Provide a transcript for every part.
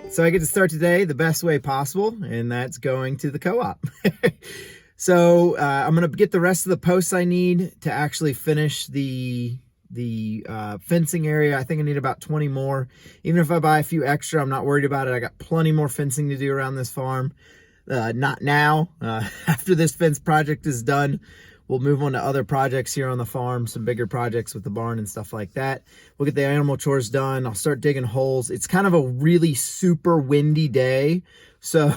So I get to start today the best way possible, and that's going to the co-op. So I'm gonna get the rest of the posts I need to actually finish the fencing area. I think I need about 20 more. Even if I buy a few extra, I'm not worried about it. I got plenty more fencing to do around this farm. Not now. After this fence project is done, we'll move on to other projects here on the farm, some bigger projects with the barn and stuff like that. We'll get the animal chores done. I'll start digging holes. It's kind of a really super windy day, so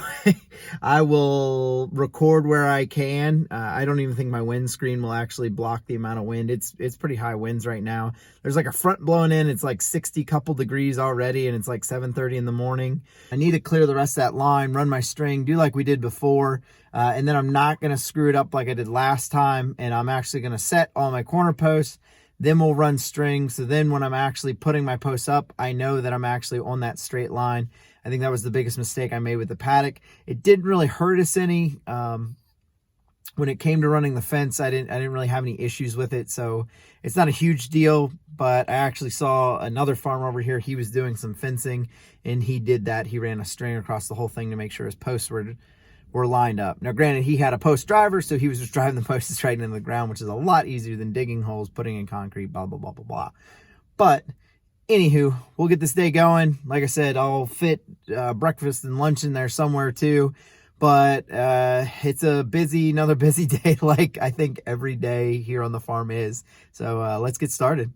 I will record where I can. I don't even think my windscreen will actually block the amount of wind. It's pretty high winds right now. There's like a front blowing in. It's like 60 couple degrees already, and it's like 7:30 in the morning. I need to clear the rest of that line, run my string, do like we did before. And then I'm not going to screw it up like I did last time. And I'm actually going to set all my corner posts. Then we'll run string. So then when I'm actually putting my posts up, I know that I'm actually on that straight line. I think that was the biggest mistake I made with the paddock. It didn't really hurt us any. When it came to running the fence, I didn't really have any issues with it. So it's not a huge deal, but I actually saw another farmer over here. He was doing some fencing and he did that. He ran a string across the whole thing to make sure his posts were lined up. Now, granted, he had a post driver, so he was just driving the posts straight into the ground, which is a lot easier than digging holes, putting in concrete, blah, blah, blah, blah, blah. But anywho, we'll get this day going. Like I said, I'll fit breakfast and lunch in there somewhere too. But it's another busy day, like I think every day here on the farm is. So let's get started.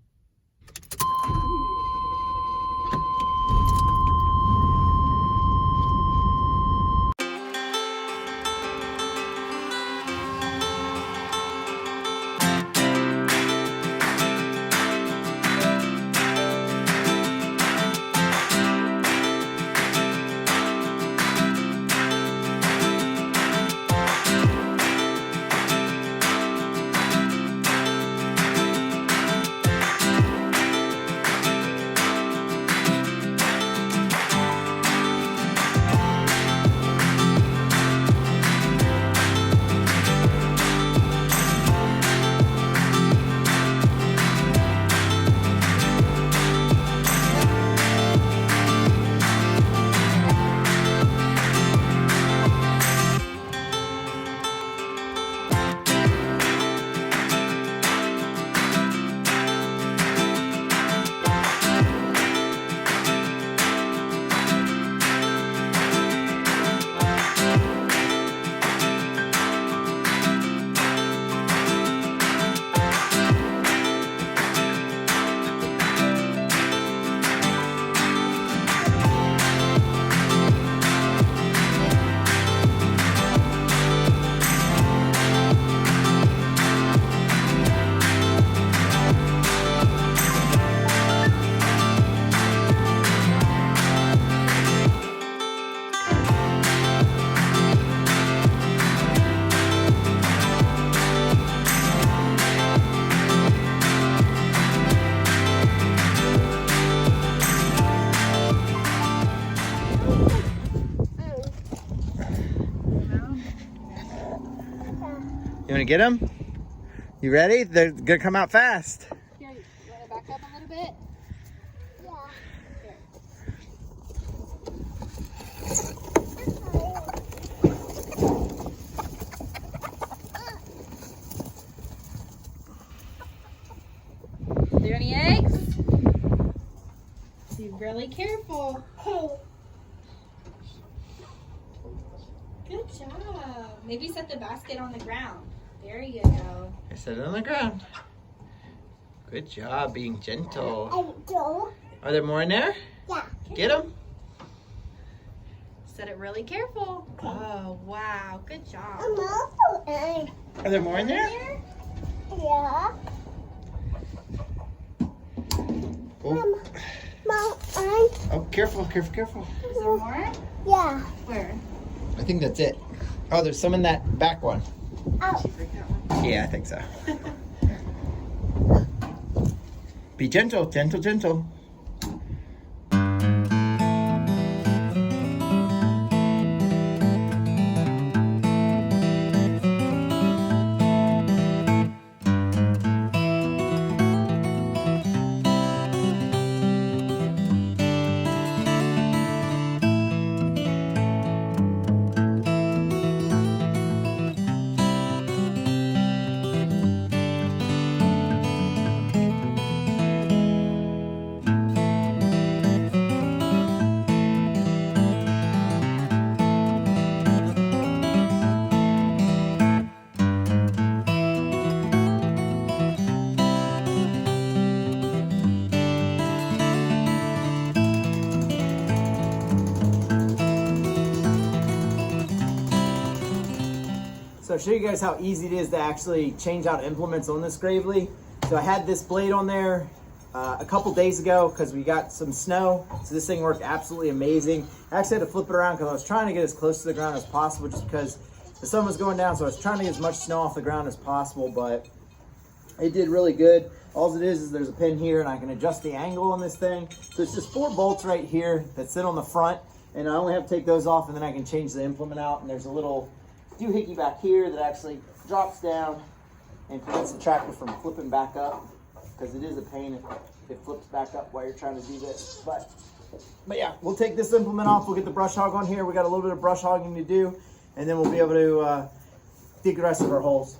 You want to get them? You ready? They're gonna come out fast. Here, you want to back up a little bit? Yeah. Are there any eggs? Be really careful. Good job. Maybe set the basket on the ground. There you go. I set it on the ground. Good job being gentle. Are there more in there? Yeah. Get them. Set it really careful. Oh, wow. Good job. I'm also in. Are there more in there? Yeah. Oh, Mom, oh, careful, careful, careful. Is there more? yeah. Where? I think that's it. Oh, there's some in that back one. Oh. Yeah, I think so. Be gentle, gentle, gentle. So I'll show you guys how easy it is to actually change out implements on this Gravely. So I had this blade on there a couple days ago because we got some snow. So this thing worked absolutely amazing. I actually had to flip it around because I was trying to get as close to the ground as possible just because the sun was going down. So I was trying to get as much snow off the ground as possible, but it did really good. All it is there's a pin here and I can adjust the angle on this thing. So it's just 4 bolts right here that sit on the front, and I only have to take those off and then I can change the implement out. And there's a little doohickey back here that actually drops down and prevents the tractor from flipping back up, because it is a pain if it flips back up while you're trying to do this. But yeah, we'll take this implement off. We'll get the brush hog on here. We got a little bit of brush hogging to do, and then we'll be able to dig the rest of our holes.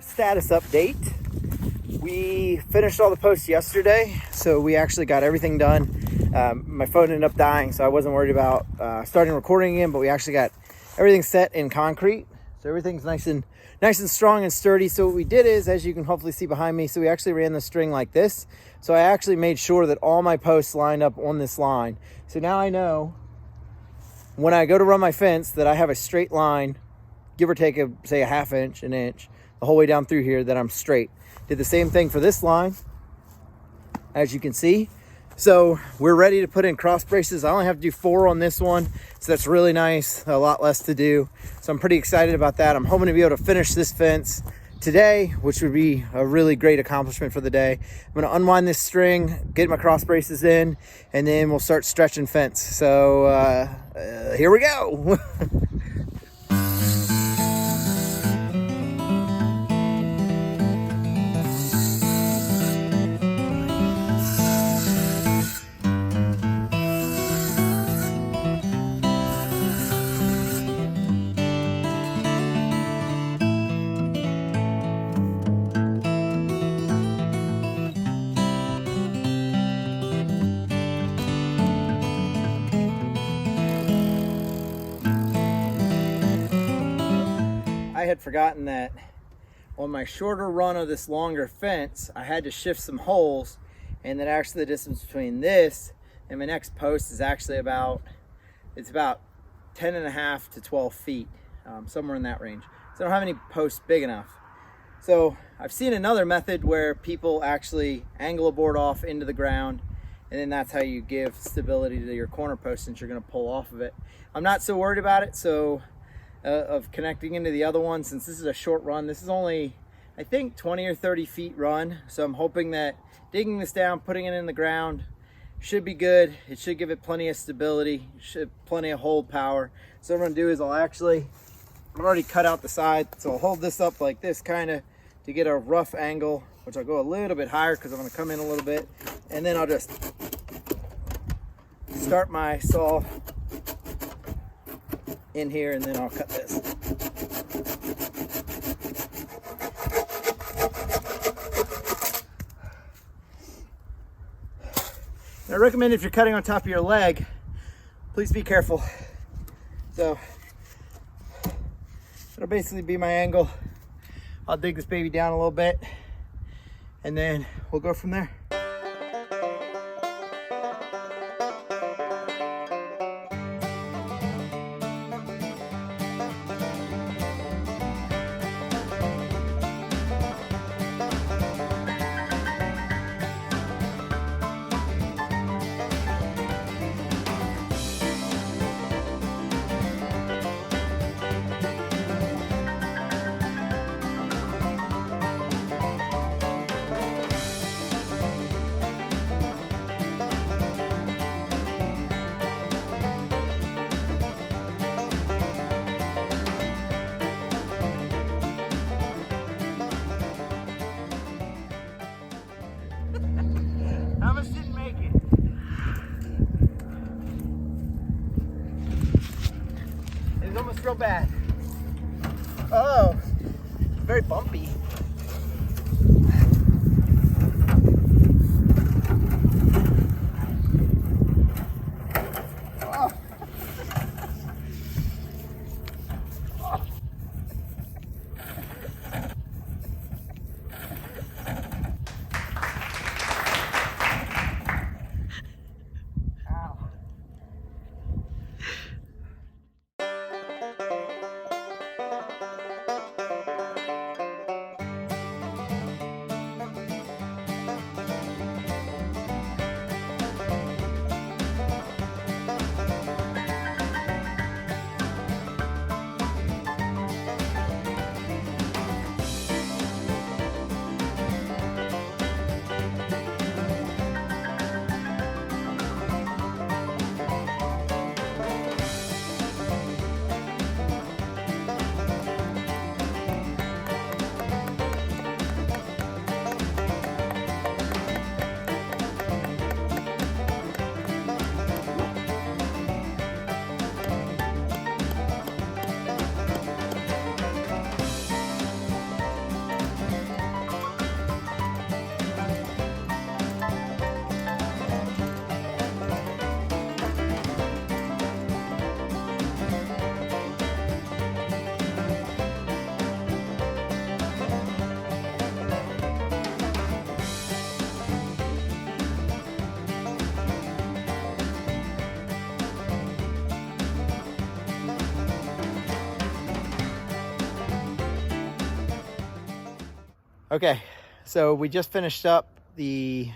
Status update. We finished all the posts yesterday, so we actually got everything done. My phone ended up dying, so I wasn't worried about starting recording again, but we actually got everything set in concrete, so everything's nice and strong and sturdy. So what we did is, as you can hopefully see behind me, so we actually ran the string like this. So I actually made sure that all my posts lined up on this line. So now I know when I go to run my fence that I have a straight line, give or take say a half inch, an inch, the whole way down through here, that I'm straight. Did the same thing for this line, as you can see. So we're ready to put in cross braces. I only have to do 4 on this one, so that's really nice, a lot less to do. So I'm pretty excited about that. I'm hoping to be able to finish this fence today, which would be a really great accomplishment for the day. I'm gonna unwind this string, get my cross braces in, and then we'll start stretching fence. So here we go. I had forgotten that on my shorter run of this longer fence, I had to shift some holes, and that actually the distance between this and my next post is actually about 10.5 to 12 feet, somewhere in that range. So I don't have any posts big enough. So I've seen another method where people actually angle a board off into the ground, and then that's how you give stability to your corner post since you're going to pull off of it. I'm not so worried about it, so of connecting into the other one, since this is a short run. This is only, I think, 20 or 30 feet run. So I'm hoping that digging this down, putting it in the ground should be good. It should give it plenty of stability, plenty of hold power. So what I'm gonna do is I've already cut out the side. So I'll hold this up like this kind of to get a rough angle, which I'll go a little bit higher because I'm gonna come in a little bit. And then I'll just start my saw in here, and then I'll cut this. And I recommend, if you're cutting on top of your leg, please be careful. So it'll basically be my angle. I'll dig this baby down a little bit, and then we'll go from there. real bad. Oh, very bumpy. Oh. Okay, so we just finished up the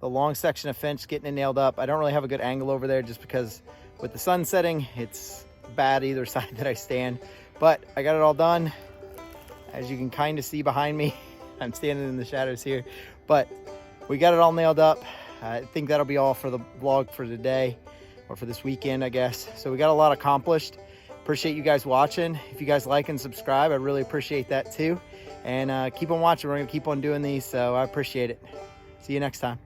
long section of fence, getting it nailed up. I don't really have a good angle over there just because with the sun setting, it's bad either side that I stand. But I got it all done. As you can kind of see behind me, I'm standing in the shadows here. But we got it all nailed up. I think that'll be all for the vlog for today, or for this weekend, I guess. So we got a lot accomplished. Appreciate you guys watching. If you guys like and subscribe, I really appreciate that too. And keep on watching. We're going to keep on doing these, so I appreciate it. See you next time.